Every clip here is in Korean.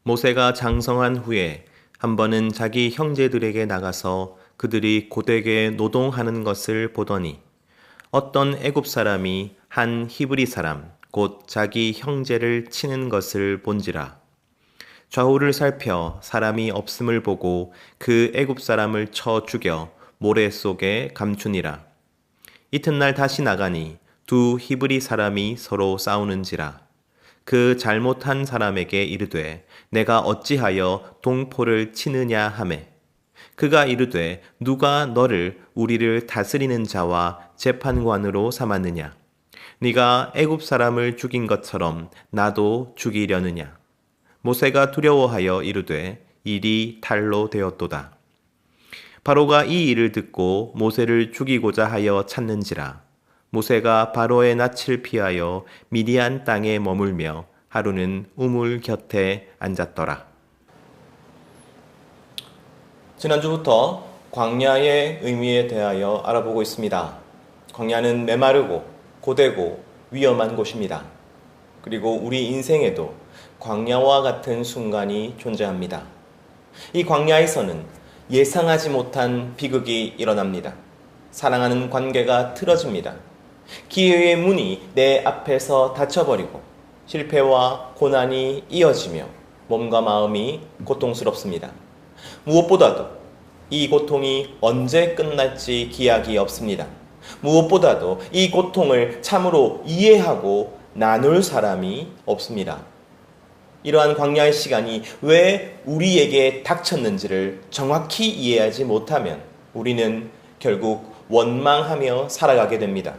모세가 장성한 후에 한 번은 자기 형제들에게 나가서 그들이 고되게 노동하는 것을 보더니 어떤 애굽 사람이 한 히브리 사람 곧 자기 형제를 치는 것을 본지라. 좌우를 살펴 사람이 없음을 보고 그 애굽 사람을 쳐 죽여 모래 속에 감추니라. 이튿날 다시 나가니 두 히브리 사람이 서로 싸우는지라. 그 잘못한 사람에게 이르되 내가 어찌하여 동포를 치느냐 하매 그가 이르되 누가 너를 우리를 다스리는 자와 재판관으로 삼았느냐 네가 애굽 사람을 죽인 것처럼 나도 죽이려느냐. 모세가 두려워하여 이르되 일이 탈로 되었도다. 바로가 이 일을 듣고 모세를 죽이고자 하여 찾는지라. 모세가 바로의 낯을 피하여 미디안 땅에 머물며 하루는 우물 곁에 앉았더라. 지난주부터 광야의 의미에 대하여 알아보고 있습니다. 광야는 메마르고 고되고 위험한 곳입니다. 그리고 우리 인생에도 광야와 같은 순간이 존재합니다. 이 광야에서는 예상하지 못한 비극이 일어납니다. 사랑하는 관계가 틀어집니다. 기회의 문이 내 앞에서 닫혀버리고 실패와 고난이 이어지며 몸과 마음이 고통스럽습니다. 무엇보다도 이 고통이 언제 끝날지 기약이 없습니다. 무엇보다도 이 고통을 참으로 이해하고 나눌 사람이 없습니다. 이러한 광야의 시간이 왜 우리에게 닥쳤는지를 정확히 이해하지 못하면 우리는 결국 원망하며 살아가게 됩니다.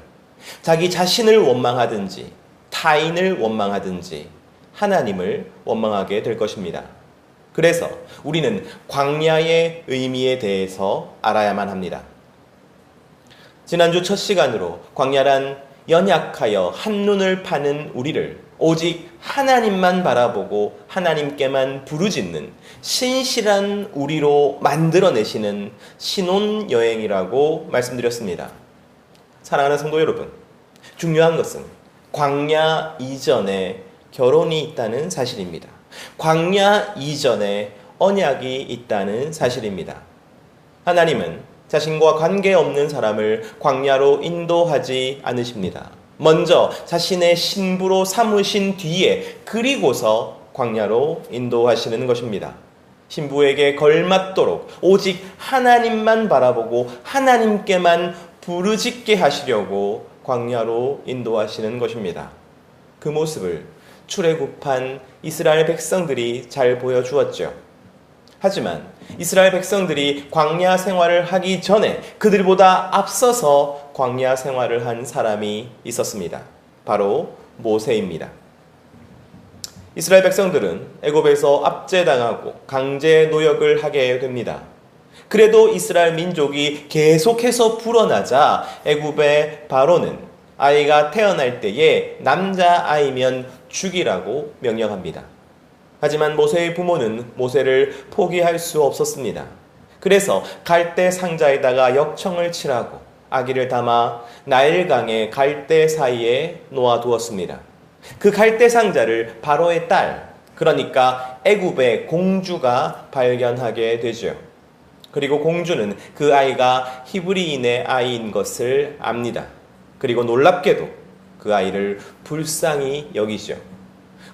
자기 자신을 원망하든지 타인을 원망하든지 하나님을 원망하게 될 것입니다. 그래서 우리는 광야의 의미에 대해서 알아야만 합니다. 지난주 첫 시간으로 광야란 연약하여 한눈을 파는 우리를 오직 하나님만 바라보고 하나님께만 부르짖는 신실한 우리로 만들어내시는 신혼여행이라고 말씀드렸습니다. 사랑하는 성도 여러분, 중요한 것은 광야 이전에 결혼이 있다는 사실입니다. 광야 이전에 언약이 있다는 사실입니다. 하나님은 자신과 관계없는 사람을 광야로 인도하지 않으십니다. 먼저 자신의 신부로 삼으신 뒤에 그리고서 광야로 인도하시는 것입니다. 신부에게 걸맞도록 오직 하나님만 바라보고 하나님께만 부르짖게 하시려고 광야로 인도하시는 것입니다. 그 모습을 출애굽한 이스라엘 백성들이 잘 보여주었죠. 하지만 이스라엘 백성들이 광야 생활을 하기 전에 그들보다 앞서서 광야 생활을 한 사람이 있었습니다. 바로 모세입니다. 이스라엘 백성들은 애굽에서 압제당하고 강제 노역을 하게 됩니다. 그래도 이스라엘 민족이 계속해서 불어나자 애굽의 바로는 아이가 태어날 때에 남자아이면 죽이라고 명령합니다. 하지만 모세의 부모는 모세를 포기할 수 없었습니다. 그래서 갈대 상자에다가 역청을 칠하고 아기를 담아 나일강의 갈대 사이에 놓아두었습니다. 그 갈대 상자를 바로의 딸, 그러니까 애굽의 공주가 발견하게 되죠. 그리고 공주는 그 아이가 히브리인의 아이인 것을 압니다. 그리고 놀랍게도 그 아이를 불쌍히 여기죠.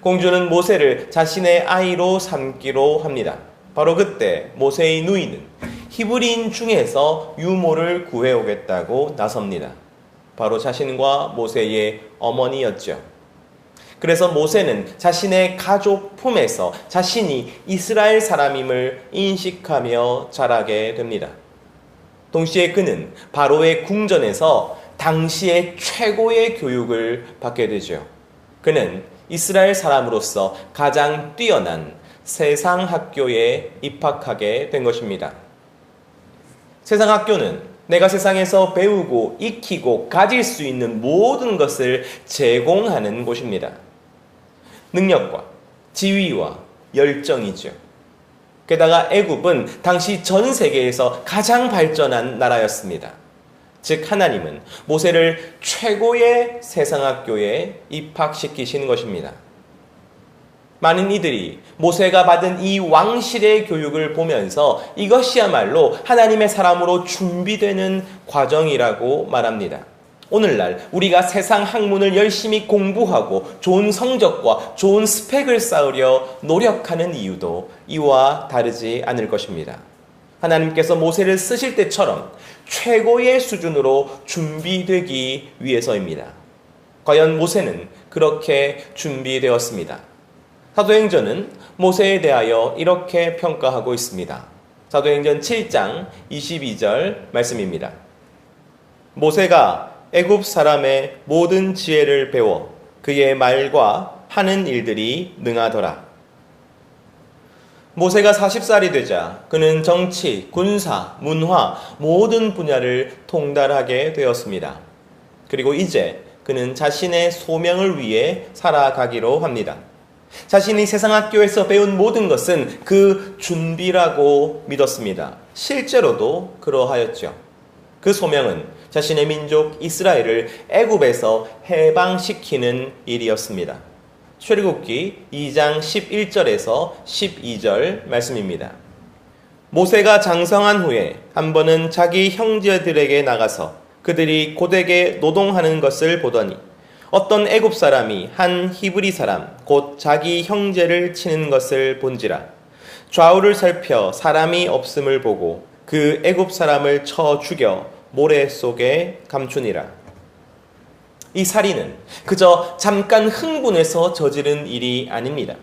공주는 모세를 자신의 아이로 삼기로 합니다. 바로 그때 모세의 누이는 히브리인 중에서 유모를 구해오겠다고 나섭니다. 바로 자신과 모세의 어머니였죠. 그래서 모세는 자신의 가족 품에서 자신이 이스라엘 사람임을 인식하며 자라게 됩니다. 동시에 그는 바로의 궁전에서 당시의 최고의 교육을 받게 되죠. 그는 이스라엘 사람으로서 가장 뛰어난 세상 학교에 입학하게 된 것입니다. 세상 학교는 내가 세상에서 배우고 익히고 가질 수 있는 모든 것을 제공하는 곳입니다. 능력과 지위와 열정이죠. 게다가 애굽은 당시 전 세계에서 가장 발전한 나라였습니다. 즉 하나님은 모세를 최고의 세상학교에 입학시키신 것입니다. 많은 이들이 모세가 받은 이 왕실의 교육을 보면서 이것이야말로 하나님의 사람으로 준비되는 과정이라고 말합니다. 오늘날 우리가 세상 학문을 열심히 공부하고 좋은 성적과 좋은 스펙을 쌓으려 노력하는 이유도 이와 다르지 않을 것입니다. 하나님께서 모세를 쓰실 때처럼 최고의 수준으로 준비되기 위해서입니다. 과연 모세는 그렇게 준비되었습니다. 사도행전은 모세에 대하여 이렇게 평가하고 있습니다. 사도행전 7장 22절 말씀입니다. 모세가 애굽 사람의 모든 지혜를 배워 그의 말과 하는 일들이 능하더라. 모세가 40살이 되자 그는 정치, 군사, 문화 모든 분야를 통달하게 되었습니다. 그리고 이제 그는 자신의 소명을 위해 살아가기로 합니다. 자신이 세상 학교에서 배운 모든 것은 그 준비라고 믿었습니다. 실제로도 그러하였죠. 그 소명은 자신의 민족 이스라엘을 애굽에서 해방시키는 일이었습니다. 출애굽기 2장 11절에서 12절 말씀입니다. 모세가 장성한 후에 한 번은 자기 형제들에게 나가서 그들이 고되게 노동하는 것을 보더니 어떤 애굽 사람이 한 히브리 사람 곧 자기 형제를 치는 것을 본지라. 좌우를 살펴 사람이 없음을 보고 그 애굽 사람을 쳐 죽여 모래 속에 감추니라. 이 살인은 그저 잠깐 흥분해서 저지른 일이 아닙니다.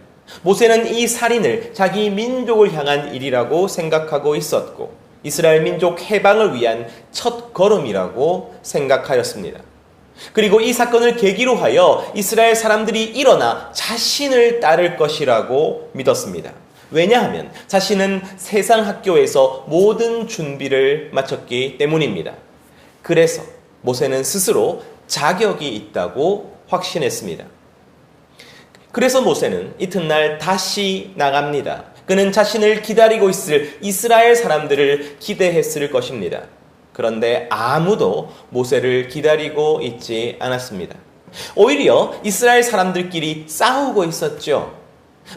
모세는 이 살인을 자기 민족을 향한 일이라고 생각하고 있었고 이스라엘 민족 해방을 위한 첫 걸음이라고 생각하였습니다. 그리고 이 사건을 계기로 하여 이스라엘 사람들이 일어나 자신을 따를 것이라고 믿었습니다. 왜냐하면 자신은 세상 학교에서 모든 준비를 마쳤기 때문입니다. 그래서 모세는 스스로 자격이 있다고 확신했습니다. 그래서 모세는 이튿날 다시 나갑니다. 그는 자신을 기다리고 있을 이스라엘 사람들을 기대했을 것입니다. 그런데 아무도 모세를 기다리고 있지 않았습니다. 오히려 이스라엘 사람들끼리 싸우고 있었죠.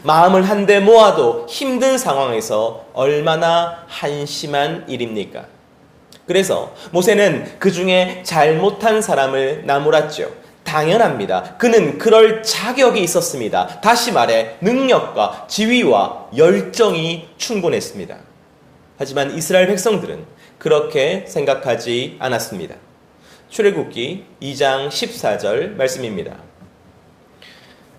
마음을 한데 모아도 힘든 상황에서 얼마나 한심한 일입니까? 그래서 모세는 그 중에 잘못한 사람을 나무랐죠. 당연합니다. 그는 그럴 자격이 있었습니다. 다시 말해 능력과 지위와 열정이 충분했습니다. 하지만 이스라엘 백성들은 그렇게 생각하지 않았습니다. 출애굽기 2장 14절 말씀입니다.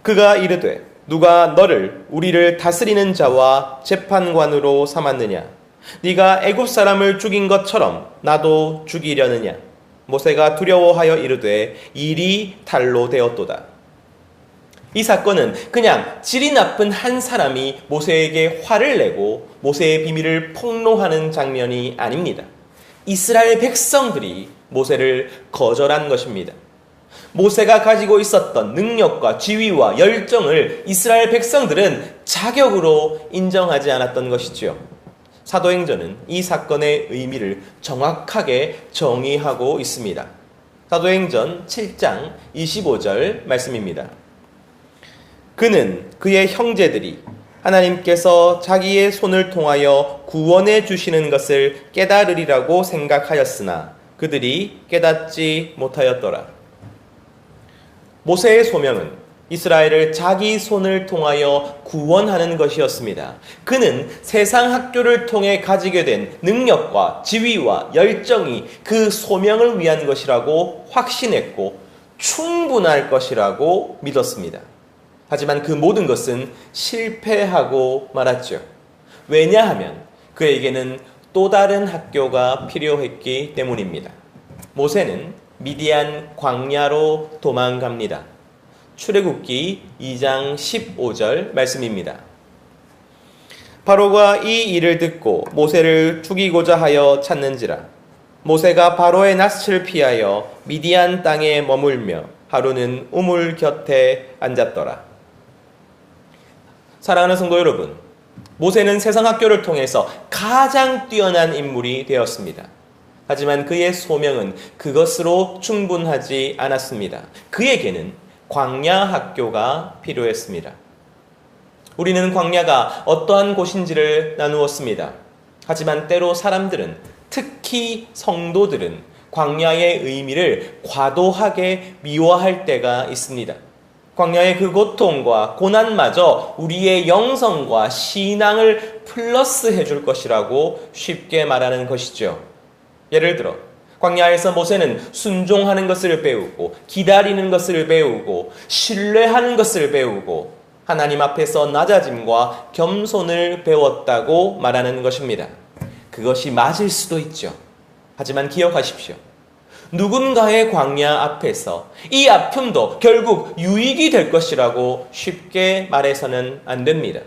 그가 이르되 누가 너를 우리를 다스리는 자와 재판관으로 삼았느냐? 네가 애굽 사람을 죽인 것처럼 나도 죽이려느냐? 모세가 두려워하여 이르되 일이 달로 되었도다. 이 사건은 그냥 질이 나쁜 한 사람이 모세에게 화를 내고 모세의 비밀을 폭로하는 장면이 아닙니다. 이스라엘 백성들이 모세를 거절한 것입니다. 모세가 가지고 있었던 능력과 지위와 열정을 이스라엘 백성들은 자격으로 인정하지 않았던 것이지요. 사도행전은 이 사건의 의미를 정확하게 정의하고 있습니다. 사도행전 7장 25절 말씀입니다. 그는 그의 형제들이 하나님께서 자기의 손을 통하여 구원해 주시는 것을 깨달으리라고 생각하였으나 그들이 깨닫지 못하였더라. 모세의 소명은 이스라엘을 자기 손을 통하여 구원하는 것이었습니다. 그는 세상 학교를 통해 가지게 된 능력과 지위와 열정이 그 소명을 위한 것이라고 확신했고 충분할 것이라고 믿었습니다. 하지만 그 모든 것은 실패하고 말았죠. 왜냐하면 그에게는 또 다른 학교가 필요했기 때문입니다. 모세는 미디안 광야로 도망갑니다. 출애굽기 2장 15절 말씀입니다. 바로가 이 일을 듣고 모세를 죽이고자 하여 찾는지라. 모세가 바로의 낯을 피하여 미디안 땅에 머물며 하루는 우물 곁에 앉았더라. 사랑하는 성도 여러분, 모세는 세상 학교를 통해서 가장 뛰어난 인물이 되었습니다. 하지만 그의 소명은 그것으로 충분하지 않았습니다. 그에게는 광야 학교가 필요했습니다. 우리는 광야가 어떠한 곳인지를 나누었습니다. 하지만 때로 사람들은, 특히 성도들은 광야의 의미를 과도하게 미워할 때가 있습니다. 광야의 그 고통과 고난마저 우리의 영성과 신앙을 플러스해 줄 것이라고 쉽게 말하는 것이죠. 예를 들어 광야에서 모세는 순종하는 것을 배우고, 기다리는 것을 배우고, 신뢰하는 것을 배우고, 하나님 앞에서 낮아짐과 겸손을 배웠다고 말하는 것입니다. 그것이 맞을 수도 있죠. 하지만 기억하십시오. 누군가의 광야 앞에서 이 아픔도 결국 유익이 될 것이라고 쉽게 말해서는 안 됩니다.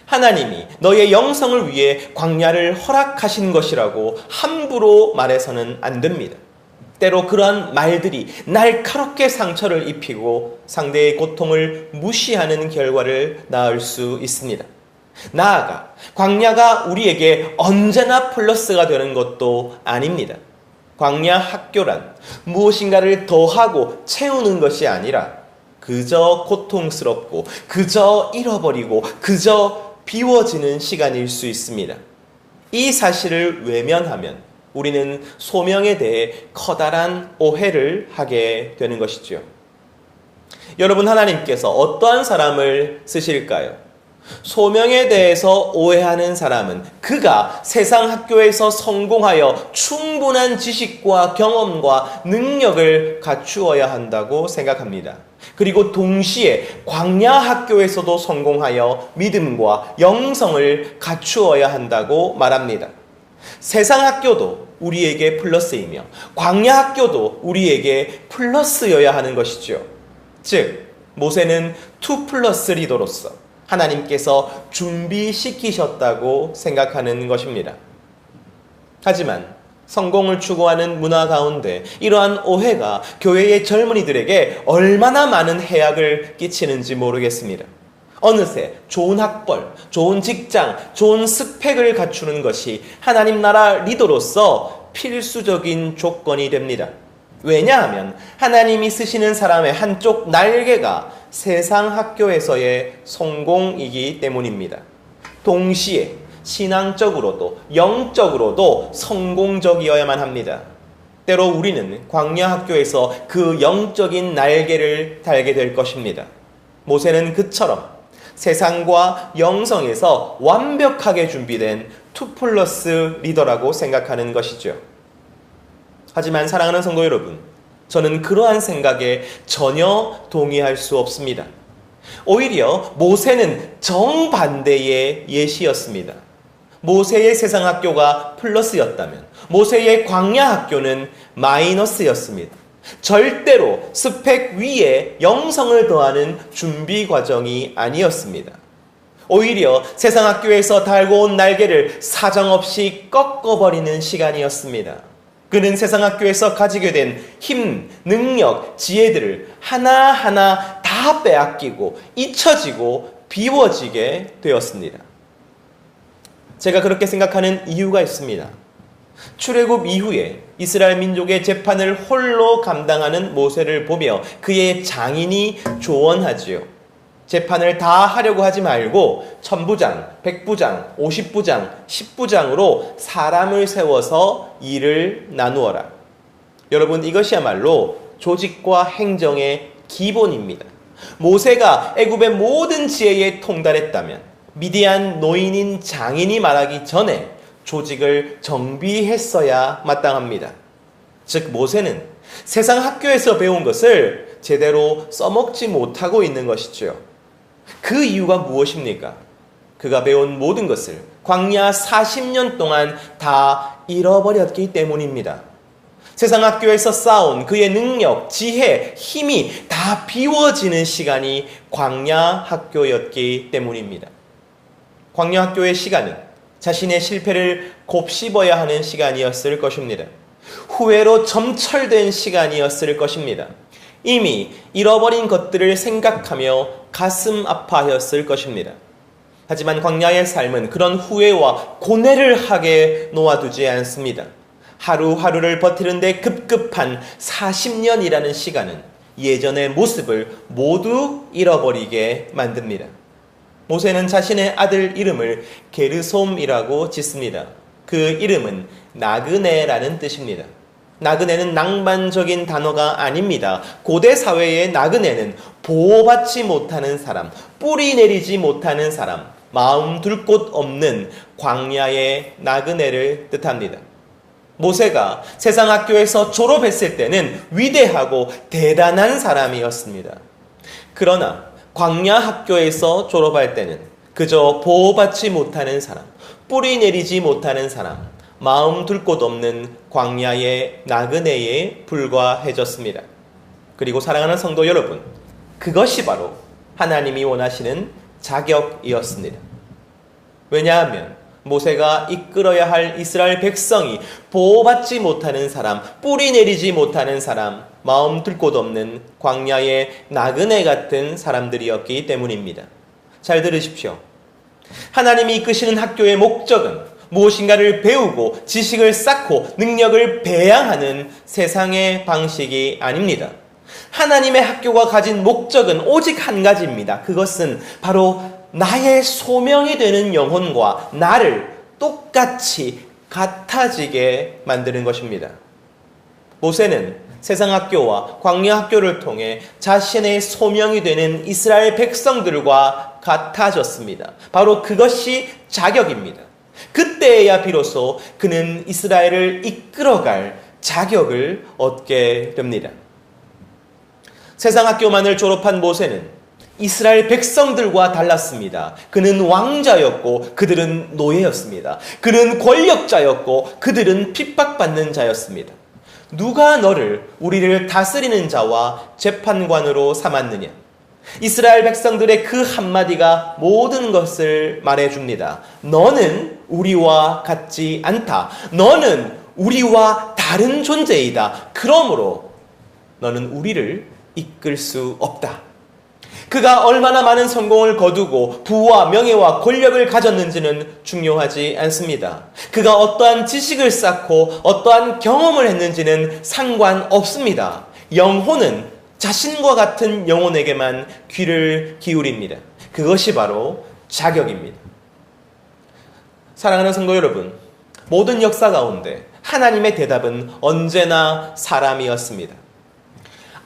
하나님이 너의 영성을 위해 광야를 허락하신 것이라고 함부로 말해서는 안 됩니다. 때로 그러한 말들이 날카롭게 상처를 입히고 상대의 고통을 무시하는 결과를 낳을 수 있습니다. 나아가 광야가 우리에게 언제나 플러스가 되는 것도 아닙니다. 광야 학교란 무엇인가를 더하고 채우는 것이 아니라 그저 고통스럽고, 그저 잃어버리고, 그저 비워지는 시간일 수 있습니다. 이 사실을 외면하면 우리는 소명에 대해 커다란 오해를 하게 되는 것이죠. 여러분, 하나님께서 어떠한 사람을 쓰실까요? 소명에 대해서 오해하는 사람은 그가 세상 학교에서 성공하여 충분한 지식과 경험과 능력을 갖추어야 한다고 생각합니다. 그리고 동시에 광야 학교에서도 성공하여 믿음과 영성을 갖추어야 한다고 말합니다. 세상 학교도 우리에게 플러스이며 광야 학교도 우리에게 플러스여야 하는 것이죠. 즉, 모세는 2+ 리더로서 하나님께서 준비시키셨다고 생각하는 것입니다. 하지만 성공을 추구하는 문화 가운데 이러한 오해가 교회의 젊은이들에게 얼마나 많은 해악을 끼치는지 모르겠습니다. 어느새 좋은 학벌, 좋은 직장, 좋은 스펙을 갖추는 것이 하나님 나라 리더로서 필수적인 조건이 됩니다. 왜냐하면 하나님이 쓰시는 사람의 한쪽 날개가 세상 학교에서의 성공이기 때문입니다. 동시에 신앙적으로도 영적으로도 성공적이어야만 합니다. 때로 우리는 광야 학교에서 그 영적인 날개를 달게 될 것입니다. 모세는 그처럼 세상과 영성에서 완벽하게 준비된 2+ 리더라고 생각하는 것이죠. 하지만 사랑하는 성도 여러분, 저는 그러한 생각에 전혀 동의할 수 없습니다. 오히려 모세는 정반대의 예시였습니다. 모세의 세상 학교가 플러스였다면 모세의 광야 학교는 마이너스였습니다. 절대로 스펙 위에 영성을 더하는 준비 과정이 아니었습니다. 오히려 세상 학교에서 달고 온 날개를 사정없이 꺾어버리는 시간이었습니다. 그는 세상 학교에서 가지게 된 힘, 능력, 지혜들을 하나하나 다 빼앗기고 잊혀지고 비워지게 되었습니다. 제가 그렇게 생각하는 이유가 있습니다. 출애굽 이후에 이스라엘 민족의 재판을 홀로 감당하는 모세를 보며 그의 장인이 조언하지요. 재판을 다 하려고 하지 말고 1000부장, 100부장, 50부장, 10부장으로 사람을 세워서 일을 나누어라. 여러분, 이것이야말로 조직과 행정의 기본입니다. 모세가 애굽의 모든 지혜에 통달했다면 미디안 노인인 장인이 말하기 전에 조직을 정비했어야 마땅합니다. 즉, 모세는 세상 학교에서 배운 것을 제대로 써먹지 못하고 있는 것이죠. 그 이유가 무엇입니까? 그가 배운 모든 것을 광야 40년 동안 다 잃어버렸기 때문입니다. 세상 학교에서 쌓아온 그의 능력, 지혜, 힘이 다 비워지는 시간이 광야 학교였기 때문입니다. 광야 학교의 시간은 자신의 실패를 곱씹어야 하는 시간이었을 것입니다. 후회로 점철된 시간이었을 것입니다. 이미 잃어버린 것들을 생각하며 가슴 아파하였을 것입니다. 하지만 광야의 삶은 그런 후회와 고뇌를 하게 놓아두지 않습니다. 하루하루를 버티는데 급급한 40년이라는 시간은 예전의 모습을 모두 잃어버리게 만듭니다. 모세는 자신의 아들 이름을 게르솜이라고 짓습니다. 그 이름은 나그네라는 뜻입니다. 나그네는 낭만적인 단어가 아닙니다. 고대 사회의 나그네는 보호받지 못하는 사람, 뿌리 내리지 못하는 사람, 마음 둘 곳 없는 광야의 나그네를 뜻합니다. 모세가 세상 학교에서 졸업했을 때는 위대하고 대단한 사람이었습니다. 그러나 광야 학교에서 졸업할 때는 그저 보호받지 못하는 사람, 뿌리 내리지 못하는 사람, 마음 둘 곳 없는 광야의 나그네에 불과해졌습니다. 그리고 사랑하는 성도 여러분, 그것이 바로 하나님이 원하시는 자격이었습니다. 왜냐하면 모세가 이끌어야 할 이스라엘 백성이 보호받지 못하는 사람, 뿌리 내리지 못하는 사람, 마음 둘 곳 없는 광야의 나그네 같은 사람들이었기 때문입니다. 잘 들으십시오. 하나님이 이끄시는 학교의 목적은 무엇인가를 배우고 지식을 쌓고 능력을 배양하는 세상의 방식이 아닙니다. 하나님의 학교가 가진 목적은 오직 한 가지입니다. 그것은 바로 나의 소명이 되는 영혼과 나를 똑같이 같아지게 만드는 것입니다. 모세는 세상 학교와 광야 학교를 통해 자신의 소명이 되는 이스라엘 백성들과 같아졌습니다. 바로 그것이 자격입니다. 그때야 비로소 그는 이스라엘을 이끌어갈 자격을 얻게 됩니다. 세상 학교만을 졸업한 모세는 이스라엘 백성들과 달랐습니다. 그는 왕자였고 그들은 노예였습니다. 그는 권력자였고 그들은 핍박받는 자였습니다. 누가 너를 우리를 다스리는 자와 재판관으로 삼았느냐? 이스라엘 백성들의 그 한마디가 모든 것을 말해줍니다. 너는 우리와 같지 않다. 너는 우리와 다른 존재이다. 그러므로 너는 우리를 이끌 수 없다. 그가 얼마나 많은 성공을 거두고 부와 명예와 권력을 가졌는지는 중요하지 않습니다. 그가 어떠한 지식을 쌓고 어떠한 경험을 했는지는 상관없습니다. 영혼은 자신과 같은 영혼에게만 귀를 기울입니다. 그것이 바로 자격입니다. 사랑하는 성도 여러분, 모든 역사 가운데 하나님의 대답은 언제나 사람이었습니다.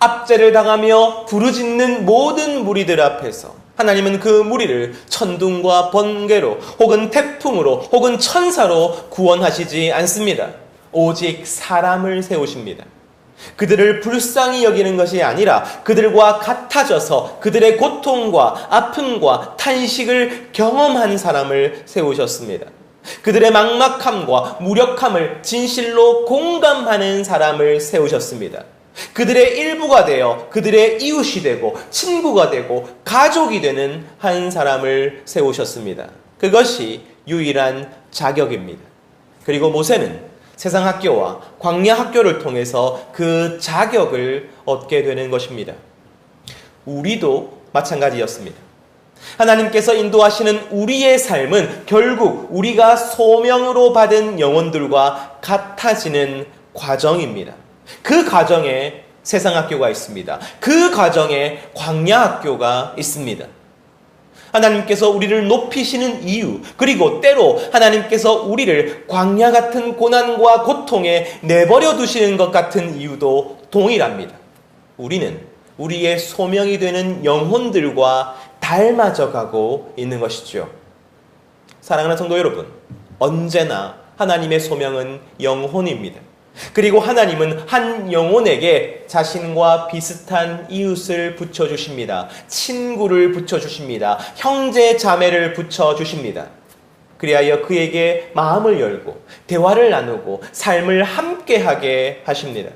압제를 당하며 부르짖는 모든 무리들 앞에서 하나님은 그 무리를 천둥과 번개로 혹은 태풍으로 혹은 천사로 구원하시지 않습니다. 오직 사람을 세우십니다. 그들을 불쌍히 여기는 것이 아니라 그들과 같아져서 그들의 고통과 아픔과 탄식을 경험한 사람을 세우셨습니다. 그들의 막막함과 무력함을 진실로 공감하는 사람을 세우셨습니다. 그들의 일부가 되어 그들의 이웃이 되고 친구가 되고 가족이 되는 한 사람을 세우셨습니다. 그것이 유일한 자격입니다. 그리고 모세는 세상 학교와 광야 학교를 통해서 그 자격을 얻게 되는 것입니다. 우리도 마찬가지였습니다. 하나님께서 인도하시는 우리의 삶은 결국 우리가 소명으로 받은 영혼들과 같아지는 과정입니다. 그 과정에 세상 학교가 있습니다. 그 과정에 광야 학교가 있습니다. 하나님께서 우리를 높이시는 이유, 그리고 때로 하나님께서 우리를 광야 같은 고난과 고통에 내버려 두시는 것 같은 이유도 동일합니다. 우리는 우리의 소명이 되는 영혼들과 닮아져 가고 있는 것이죠. 사랑하는 성도 여러분, 언제나 하나님의 소명은 영혼입니다. 그리고 하나님은 한 영혼에게 자신과 비슷한 이웃을 붙여주십니다. 친구를 붙여주십니다. 형제 자매를 붙여주십니다. 그리하여 그에게 마음을 열고 대화를 나누고 삶을 함께하게 하십니다.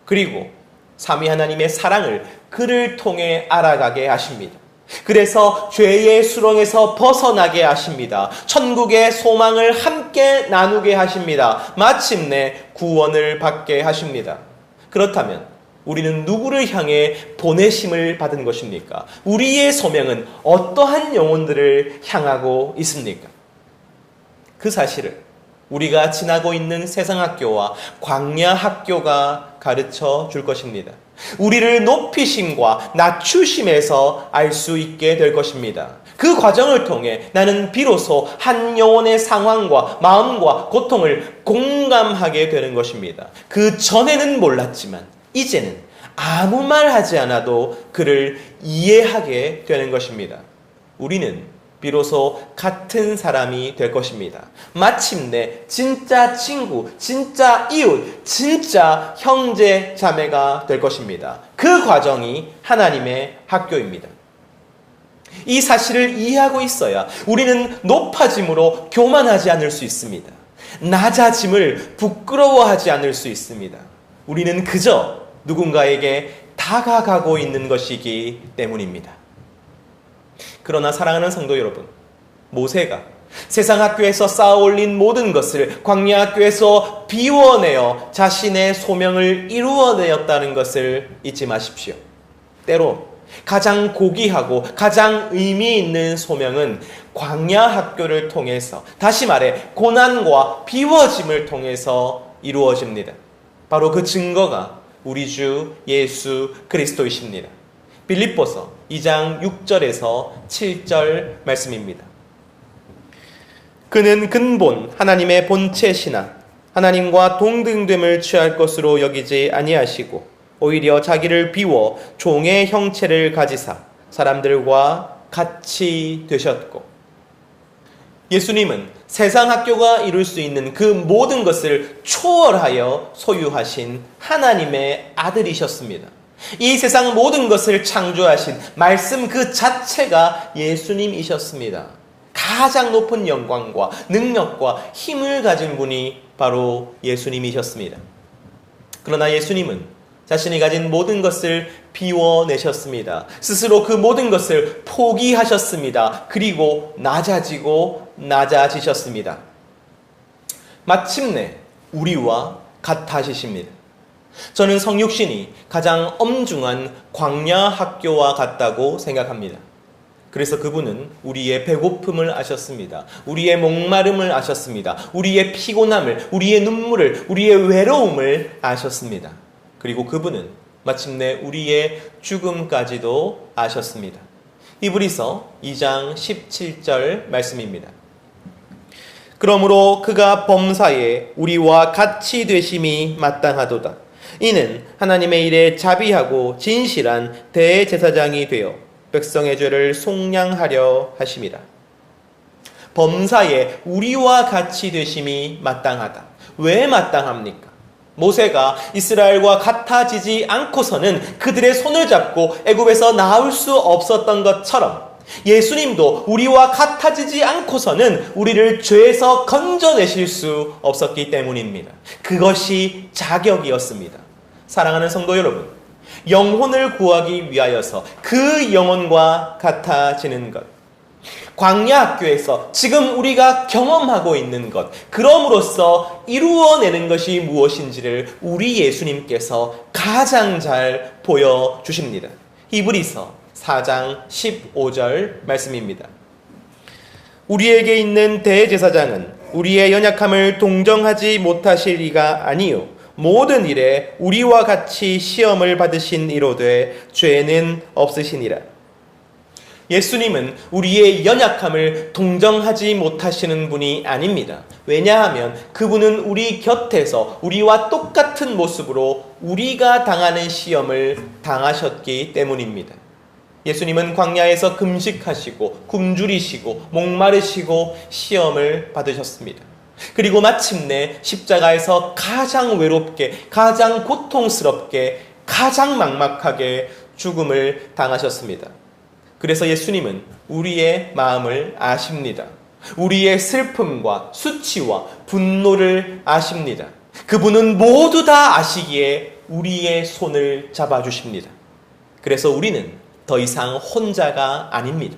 그리고 삼위 하나님의 사랑을 그를 통해 알아가게 하십니다. 그래서 죄의 수렁에서 벗어나게 하십니다. 천국의 소망을 함께 나누게 하십니다. 마침내 구원을 받게 하십니다. 그렇다면 우리는 누구를 향해 보내심을 받은 것입니까? 우리의 소명은 어떠한 영혼들을 향하고 있습니까? 그 사실을 우리가 지나고 있는 세상 학교와 광야 학교가 가르쳐 줄 것입니다. 우리를 높이심과 낮추심에서 알 수 있게 될 것입니다. 그 과정을 통해 나는 비로소 한 영혼의 상황과 마음과 고통을 공감하게 되는 것입니다. 그 전에는 몰랐지만 이제는 아무 말 하지 않아도 그를 이해하게 되는 것입니다. 우리는 비로소 같은 사람이 될 것입니다. 마침내 진짜 친구, 진짜 이웃, 진짜 형제 자매가 될 것입니다. 그 과정이 하나님의 학교입니다. 이 사실을 이해하고 있어야 우리는 높아짐으로 교만하지 않을 수 있습니다. 낮아짐을 부끄러워하지 않을 수 있습니다. 우리는 그저 누군가에게 다가가고 있는 것이기 때문입니다. 그러나 사랑하는 성도 여러분, 모세가 세상 학교에서 쌓아올린 모든 것을 광야 학교에서 비워내어 자신의 소명을 이루어내었다는 것을 잊지 마십시오. 때로 가장 고귀하고 가장 의미 있는 소명은 광야 학교를 통해서, 다시 말해 고난과 비워짐을 통해서 이루어집니다. 바로 그 증거가 우리 주 예수 그리스도이십니다. 빌립보서 2장 6절에서 7절 말씀입니다. 그는 근본 하나님의 본체시나 하나님과 동등됨을 취할 것으로 여기지 아니하시고 오히려 자기를 비워 종의 형체를 가지사 사람들과 같이 되셨고, 예수님은 세상 학교가 이룰 수 있는 그 모든 것을 초월하여 소유하신 하나님의 아들이셨습니다. 이 세상 모든 것을 창조하신 말씀 그 자체가 예수님이셨습니다. 가장 높은 영광과 능력과 힘을 가진 분이 바로 예수님이셨습니다. 그러나 예수님은 자신이 가진 모든 것을 비워내셨습니다. 스스로 그 모든 것을 포기하셨습니다. 그리고 낮아지셨습니다. 마침내 우리와 같아지십니다. 저는 성육신이 가장 엄중한 광야 학교와 같다고 생각합니다. 그래서 그분은 우리의 배고픔을 아셨습니다. 우리의 목마름을 아셨습니다. 우리의 피곤함을, 우리의 눈물을, 우리의 외로움을 아셨습니다. 그리고 그분은 마침내 우리의 죽음까지도 아셨습니다. 히브리서 2장 17절 말씀입니다. 그러므로 그가 범사에 우리와 같이 되심이 마땅하도다. 이는 하나님의 일에 자비하고 진실한 대제사장이 되어 백성의 죄를 속량하려 하심이라. 범사에 우리와 같이 되심이 마땅하다. 왜 마땅합니까? 모세가 이스라엘과 같아지지 않고서는 그들의 손을 잡고 애굽에서 나올 수 없었던 것처럼 예수님도 우리와 같아지지 않고서는 우리를 죄에서 건져내실 수 없었기 때문입니다. 그것이 자격이었습니다. 사랑하는 성도 여러분, 영혼을 구하기 위하여서 그 영혼과 같아지는 것, 광야 학교에서 지금 우리가 경험하고 있는 것, 그럼으로써 이루어내는 것이 무엇인지를 우리 예수님께서 가장 잘 보여주십니다. 히브리서 4장 15절 말씀입니다. 우리에게 있는 대제사장은 우리의 연약함을 동정하지 못하실 이가 아니요 모든 일에 우리와 같이 시험을 받으신 이로되 죄는 없으시니라. 예수님은 우리의 연약함을 동정하지 못하시는 분이 아닙니다. 왜냐하면 그분은 우리 곁에서 우리와 똑같은 모습으로 우리가 당하는 시험을 당하셨기 때문입니다. 예수님은 광야에서 금식하시고 굶주리시고 목마르시고 시험을 받으셨습니다. 그리고 마침내 십자가에서 가장 외롭게, 가장 고통스럽게, 가장 막막하게 죽음을 당하셨습니다. 그래서 예수님은 우리의 마음을 아십니다. 우리의 슬픔과 수치와 분노를 아십니다. 그분은 모두 다 아시기에 우리의 손을 잡아주십니다. 그래서 우리는 더 이상 혼자가 아닙니다.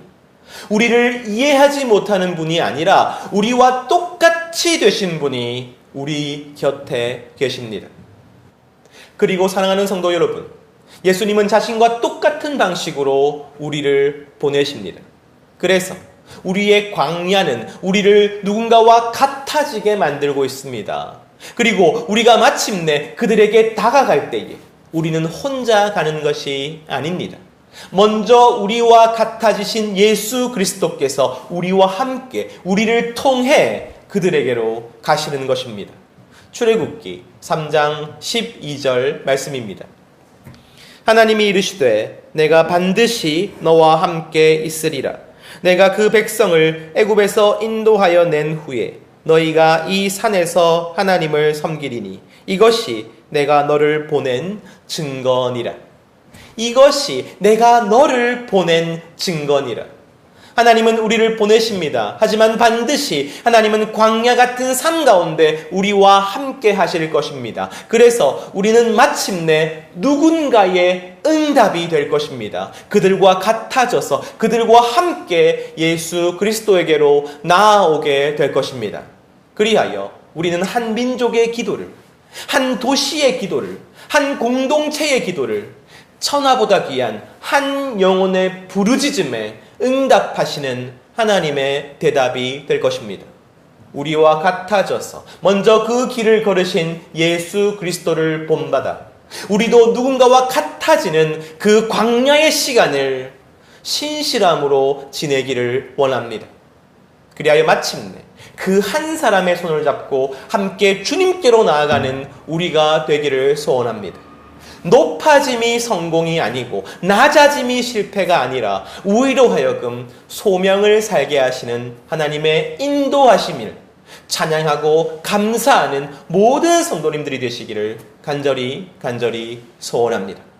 우리를 이해하지 못하는 분이 아니라 우리와 똑같이 되신 분이 우리 곁에 계십니다. 그리고 사랑하는 성도 여러분, 예수님은 자신과 똑같은 방식으로 우리를 보내십니다. 그래서 우리의 광야는 우리를 누군가와 같아지게 만들고 있습니다. 그리고 우리가 마침내 그들에게 다가갈 때에 우리는 혼자 가는 것이 아닙니다. 먼저 우리와 같아지신 예수 그리스도께서 우리와 함께 우리를 통해 그들에게로 가시는 것입니다. 출애굽기 3장 12절 말씀입니다. 하나님이 이르시되 내가 반드시 너와 함께 있으리라. 내가 그 백성을 애굽에서 인도하여 낸 후에 너희가 이 산에서 하나님을 섬기리니 이것이 내가 너를 보낸 증거니라. 이것이 내가 너를 보낸 증거니라. 하나님은 우리를 보내십니다. 하지만 반드시 하나님은 광야 같은 삶 가운데 우리와 함께 하실 것입니다. 그래서 우리는 마침내 누군가의 응답이 될 것입니다. 그들과 같아져서 그들과 함께 예수 그리스도에게로 나아오게 될 것입니다. 그리하여 우리는 한 민족의 기도를, 한 도시의 기도를, 한 공동체의 기도를, 천하보다 귀한 한 영혼의 부르짖음에 응답하시는 하나님의 대답이 될 것입니다. 우리와 같아져서 먼저 그 길을 걸으신 예수 그리스도를 본받아 우리도 누군가와 같아지는 그 광야의 시간을 신실함으로 지내기를 원합니다. 그리하여 마침내 그 한 사람의 손을 잡고 함께 주님께로 나아가는 우리가 되기를 소원합니다. 높아짐이 성공이 아니고 낮아짐이 실패가 아니라 우리로 하여금 소명을 살게 하시는 하나님의 인도하심을 찬양하고 감사하는 모든 성도님들이 되시기를 간절히 소원합니다.